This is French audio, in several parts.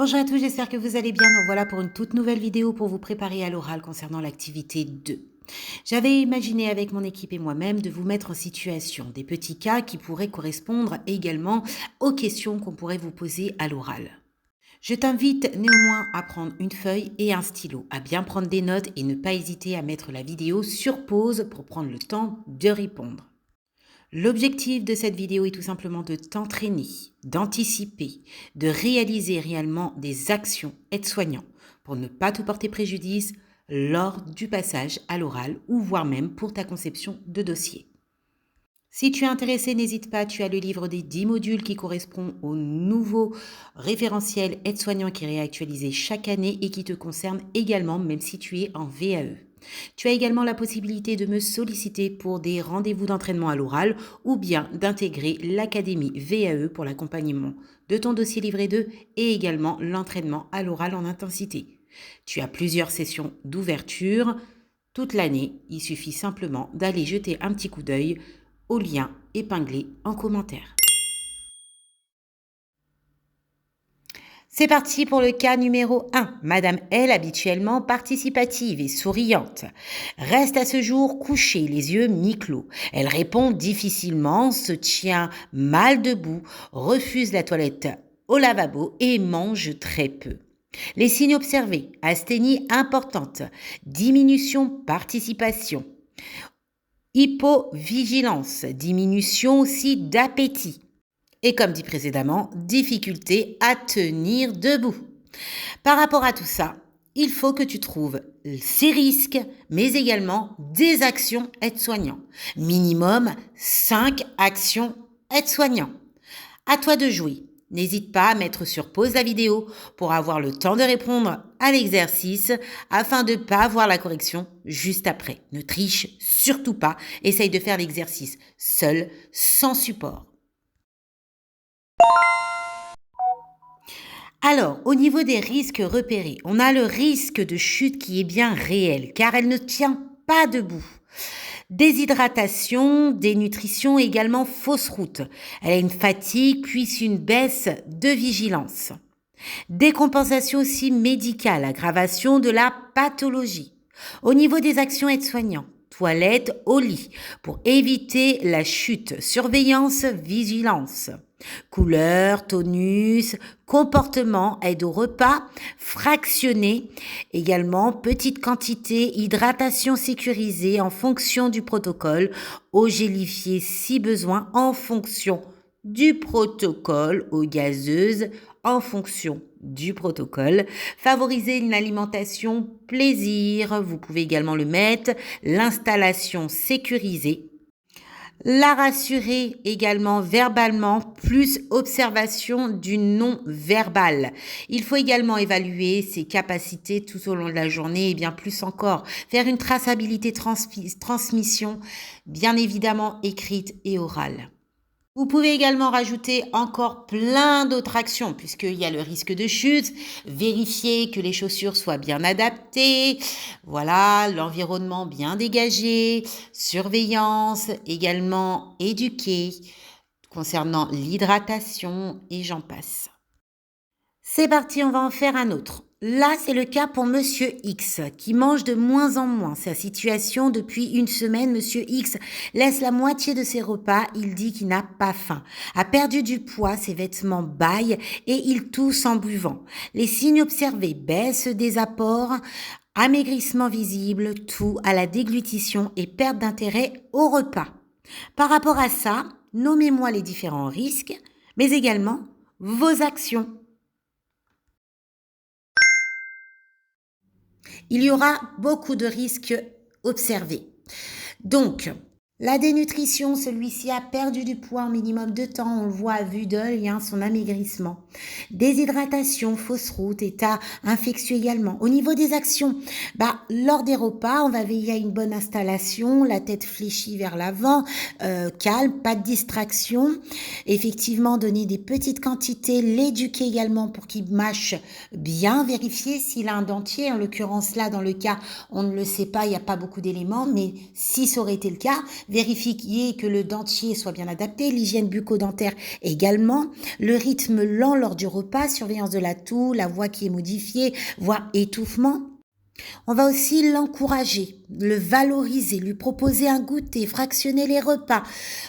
Bonjour à tous, j'espère que vous allez bien. Nous voilà pour une toute nouvelle vidéo pour vous préparer à l'oral concernant l'activité 2. J'avais imaginé avec mon équipe et moi-même de vous mettre en situation des petits cas qui pourraient correspondre également aux questions qu'on pourrait vous poser à l'oral. Je t'invite néanmoins à prendre une feuille et un stylo, à bien prendre des notes et ne pas hésiter à mettre la vidéo sur pause pour prendre le temps de répondre. L'objectif de cette vidéo est tout simplement de t'entraîner, d'anticiper, de réaliser réellement des actions aide-soignant pour ne pas te porter préjudice lors du passage à l'oral ou voire même pour ta conception de dossier. Si tu es intéressé, n'hésite pas, tu as le livre des 10 modules qui correspond au nouveau référentiel aide-soignant qui est réactualisé chaque année et qui te concerne également même si tu es en VAE. Tu as également la possibilité de me solliciter pour des rendez-vous d'entraînement à l'oral ou bien d'intégrer l'académie VAE pour l'accompagnement de ton dossier livret 2 et également l'entraînement à l'oral en intensité. Tu as plusieurs sessions d'ouverture toute l'année, il suffit simplement d'aller jeter un petit coup d'œil au lien épinglé en commentaire. C'est parti pour le cas numéro 1. Madame L, habituellement participative et souriante, reste à ce jour couchée, les yeux mi-clos. Elle répond difficilement, se tient mal debout, refuse la toilette au lavabo et mange très peu. Les signes observés: asthénie importante, diminution participation, hypovigilance, diminution aussi d'appétit. Et comme dit précédemment, difficulté à tenir debout. Par rapport à tout ça, il faut que tu trouves ces risques, mais également des actions aide-soignants. Minimum 5 actions aide-soignants. À toi de jouer. N'hésite pas à mettre sur pause la vidéo pour avoir le temps de répondre à l'exercice afin de ne pas avoir la correction juste après. Ne triche surtout pas. Essaye de faire l'exercice seul, sans support. Alors, au niveau des risques repérés, on a le risque de chute qui est bien réel car elle ne tient pas debout. Déshydratation, dénutrition, également fausse route. Elle a une fatigue puis une baisse de vigilance. Décompensation aussi médicale, aggravation de la pathologie. Au niveau des actions aides-soignants, toilette au lit pour éviter la chute, surveillance, vigilance. Couleur, tonus, comportement, aide au repas, fractionné, également petite quantité, hydratation sécurisée en fonction du protocole, eau gélifiée si besoin en fonction du protocole, eau gazeuse en fonction du protocole. Favoriser une alimentation plaisir, vous pouvez également le mettre, l'installation sécurisée. La rassurer également verbalement, plus observation du non-verbal. Il faut également évaluer ses capacités tout au long de la journée et bien plus encore. Faire une traçabilité transmission, bien évidemment écrite et orale. Vous pouvez également rajouter encore plein d'autres actions puisqu'il y a le risque de chute, vérifier que les chaussures soient bien adaptées, voilà, l'environnement bien dégagé, surveillance, également éduquer concernant l'hydratation et j'en passe. C'est parti, on va en faire un autre. Là, c'est le cas pour Monsieur X, qui mange de moins en moins. Sa situation depuis une semaine, Monsieur X laisse la moitié de ses repas. Il dit qu'il n'a pas faim. A perdu du poids, ses vêtements bâillent et il tousse en buvant. Les signes observés: baisse des apports, amaigrissement visible, toux à la déglutition et perte d'intérêt au repas. Par rapport à ça, nommez-moi les différents risques, mais également vos actions. Il y aura beaucoup de risques observés. Donc, la dénutrition, celui-ci a perdu du poids en minimum de temps, on le voit à vue d'œil, son amaigrissement. Déshydratation, fausse route, état infectieux également. Au niveau des actions, lors des repas, on va veiller à une bonne installation, la tête fléchie vers l'avant, calme, pas de distraction. Effectivement, donner des petites quantités, l'éduquer également pour qu'il mâche bien, vérifier s'il a un dentier. En l'occurrence là, dans le cas, on ne le sait pas, il n'y a pas beaucoup d'éléments, mais si ça aurait été le cas, Vérifiez que le dentier soit bien adapté, l'hygiène bucco-dentaire également, le rythme lent lors du repas, surveillance de la toux, la voix qui est modifiée, voire étouffement. On va aussi l'encourager, le valoriser, lui proposer un goûter, fractionner les repas.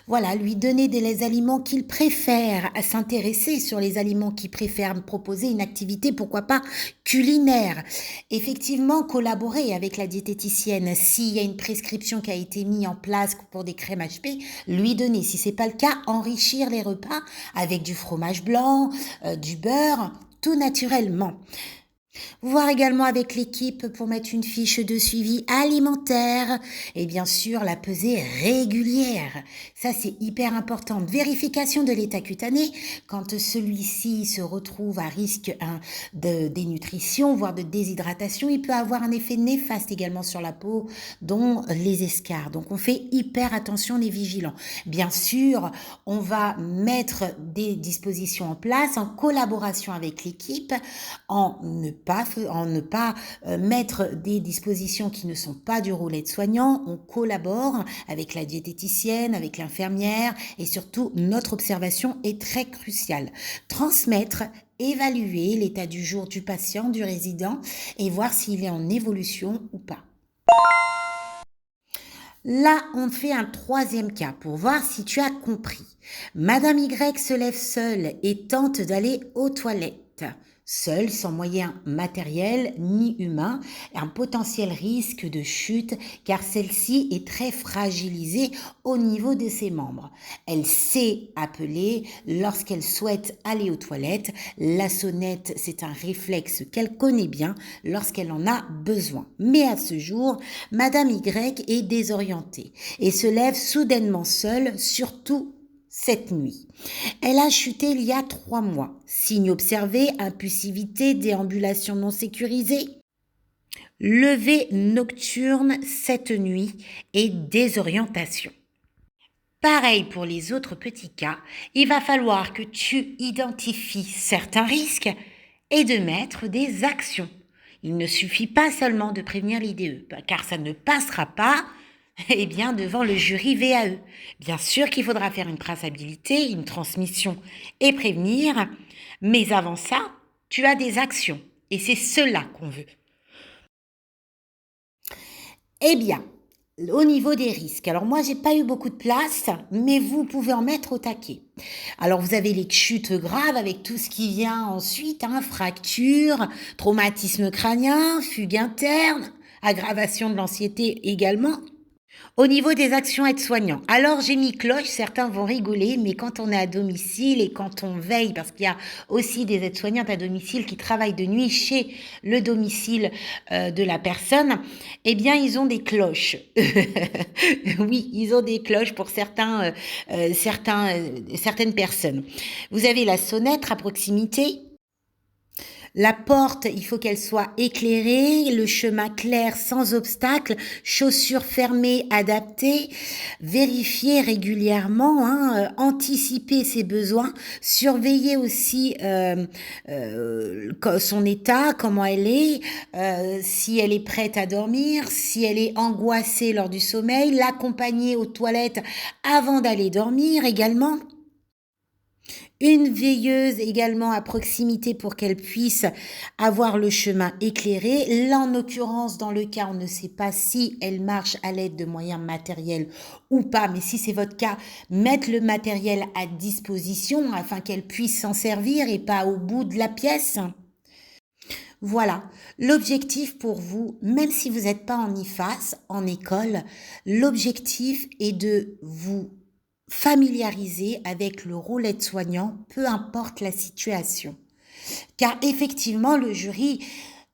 Voilà, lui donner les aliments qu'il préfère, à s'intéresser sur les aliments qu'il préfère, proposer une activité, pourquoi pas, culinaire. Effectivement, collaborer avec la diététicienne. S'il y a une prescription qui a été mise en place pour des crèmes HP, lui donner. Si c'est pas le cas, enrichir les repas avec du fromage blanc, du beurre, tout naturellement. Voir également avec l'équipe pour mettre une fiche de suivi alimentaire et bien sûr la pesée régulière. Ça c'est hyper important. Vérification de l'état cutané quand celui-ci se retrouve à risque de dénutrition, voire de déshydratation, il peut avoir un effet néfaste également sur la peau, dont les escarres. Donc on fait hyper attention, on est vigilant. Bien sûr, on va mettre des dispositions en place en collaboration avec l'équipe, en ne pas mettre des dispositions qui ne sont pas du rôle aide-soignant. On collabore avec la diététicienne, avec l'infirmière et surtout notre observation est très cruciale. Transmettre, évaluer l'état du jour du patient, du résident et voir s'il est en évolution ou pas. Là, on fait un troisième cas pour voir si tu as compris. Madame Y se lève seule et tente d'aller aux toilettes. Seule, sans moyens matériels ni humains, un potentiel risque de chute car celle-ci est très fragilisée au niveau de ses membres. Elle sait appeler lorsqu'elle souhaite aller aux toilettes. La sonnette, c'est un réflexe qu'elle connaît bien lorsqu'elle en a besoin. Mais à ce jour, Madame Y est désorientée et se lève soudainement seule, surtout cette nuit. Elle a chuté il y a 3 mois. Signes observés, impulsivité, déambulation non sécurisée, levée nocturne cette nuit et désorientation. Pareil pour les autres petits cas, il va falloir que tu identifies certains risques et de mettre des actions. Il ne suffit pas seulement de prévenir l'IDE, car ça ne passera pas devant le jury VAE. Bien sûr qu'il faudra faire une traçabilité, une transmission et prévenir, mais avant ça, tu as des actions et c'est cela qu'on veut. Eh bien, au niveau des risques, alors moi j'ai pas eu beaucoup de place, mais vous pouvez en mettre au taquet. Alors vous avez les chutes graves avec tout ce qui vient ensuite, fractures, traumatisme crânien, fugue interne, aggravation de l'anxiété également. Au niveau des actions aides-soignants, alors j'ai mis cloche, certains vont rigoler, mais quand on est à domicile et quand on veille, parce qu'il y a aussi des aides-soignantes à domicile qui travaillent de nuit chez le domicile de la personne, eh bien ils ont des cloches. Oui, ils ont des cloches pour certaines personnes. Vous avez la sonnette à proximité. La porte, il faut qu'elle soit éclairée, le chemin clair sans obstacle, chaussures fermées adaptées, vérifier régulièrement, anticiper ses besoins, surveiller aussi son état, comment elle est, si elle est prête à dormir, si elle est angoissée lors du sommeil, l'accompagner aux toilettes avant d'aller dormir également. Une veilleuse également à proximité pour qu'elle puisse avoir le chemin éclairé. Là, en l'occurrence, dans le cas, on ne sait pas si elle marche à l'aide de moyens matériels ou pas, mais si c'est votre cas, mettre le matériel à disposition afin qu'elle puisse s'en servir et pas au bout de la pièce. Voilà, l'objectif pour vous, même si vous n'êtes pas en IFAS, en école, l'objectif est de vous familiariser avec le rôle aide-soignant, peu importe la situation. Car effectivement, le jury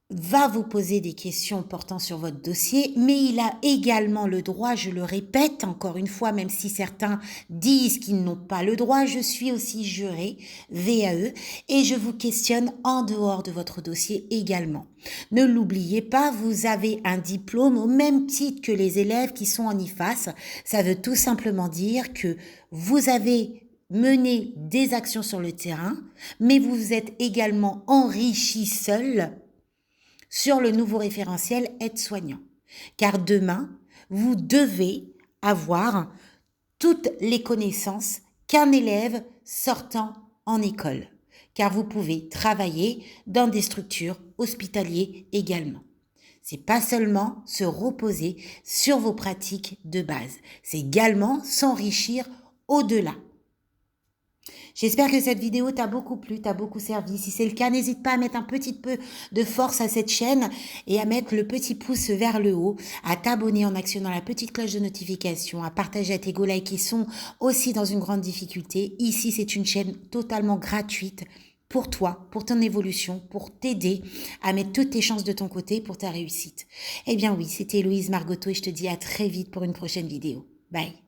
va vous poser des questions portant sur votre dossier, mais il a également le droit, je le répète encore une fois, même si certains disent qu'ils n'ont pas le droit, je suis aussi juré VAE et je vous questionne en dehors de votre dossier également. Ne l'oubliez pas, vous avez un diplôme au même titre que les élèves qui sont en IFAS. Ça veut tout simplement dire que vous avez mené des actions sur le terrain, mais vous vous êtes également enrichi seul sur le nouveau référentiel aide-soignant. Car demain, vous devez avoir toutes les connaissances qu'un élève sortant en école, car vous pouvez travailler dans des structures hospitalières également. C'est pas seulement se reposer sur vos pratiques de base, c'est également s'enrichir au-delà. J'espère que cette vidéo t'a beaucoup plu, t'a beaucoup servi. Si c'est le cas, n'hésite pas à mettre un petit peu de force à cette chaîne et à mettre le petit pouce vers le haut, à t'abonner en actionnant la petite cloche de notification, à partager à tes collègues qui sont aussi dans une grande difficulté. Ici, c'est une chaîne totalement gratuite pour toi, pour ton évolution, pour t'aider à mettre toutes tes chances de ton côté pour ta réussite. Eh bien oui, c'était Héloïse Margoteau et je te dis à très vite pour une prochaine vidéo. Bye.